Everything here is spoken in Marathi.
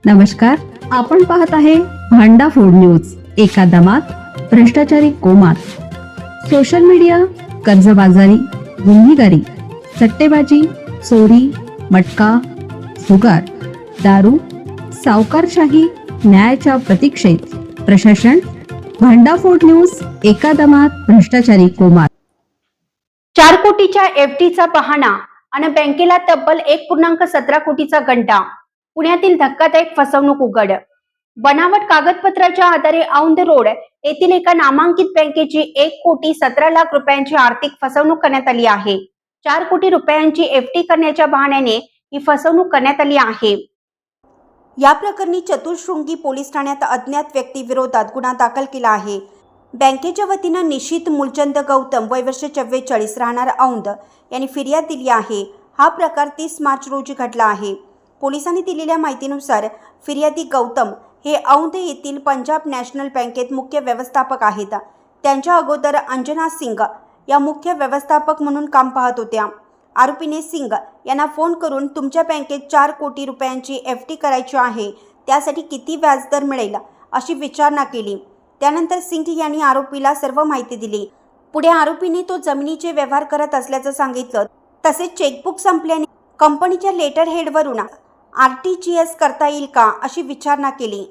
नमस्कार, आपण पाहत आहे भांडा फूड न्यूज. एका दमात भ्रष्टाचारी कोमात. सोशल मीडिया, कर्जबाजारी, गुन्हेगारी, सट्टेबाजी, चोरी, मटका, जुगार, दारू, सावकारशाही, न्यायाच्या प्रतीक्षेत प्रशासन. भांडा फूड न्यूज. एका दमात भ्रष्टाचारी कोमात. 4 कोटीच्या एफडीचा बहाणा आणि बँकेला तब्बल 1.17 कोटीचा गंडा. पुण्यातील धक्कादायक फसवणूक उघड. बनावट कागदपत्राच्या आधारे औंध रोड येथील एका नामांकित बँकेची 1,17,00,000 रुपयांची आर्थिक फसवणूक करण्यात आली आहे. 4 कोटी रुपयांची एफडी करण्याच्या बहाण्याने ही फसवणूक करण्यात आली आहे. या प्रकरणी चतुःशृंगी पोलीस ठाण्यात अज्ञात व्यक्तीविरोधात गुन्हा दाखल केला आहे. बँकेच्या वतीनं निशित मुलचंद गौतम वय वर्ष 44 राहणार औंध यांनी फिर्याद दिली आहे. हा प्रकार 30 मार्च रोजी घडला आहे. पोलिसांनी दिलेल्या माहितीनुसार फिर्यादी गौतम हे औंध येथील पंजाब नॅशनल बँकेत मुख्य व्यवस्थापक आहेत. त्यांच्या अगोदर अंजना सिंग या मुख्य व्यवस्थापक म्हणून काम पाहत होत्या. आरोपीने सिंग यांना फोन करून तुमच्या बँकेत 4 कोटी रुपयांची एफडी करायची आहे, त्यासाठी किती व्याजदर मिळेल अशी विचारणा केली. त्यानंतर सिंग यांनी आरोपीला सर्व माहिती दिली. पुढे आरोपीने तो जमिनीचे व्यवहार करत असल्याचं सांगितलं. तसेच चेकबुक संपल्याने कंपनीच्या लेटर हेडवरून RTGS करता येईल का अशी विचारणा केली.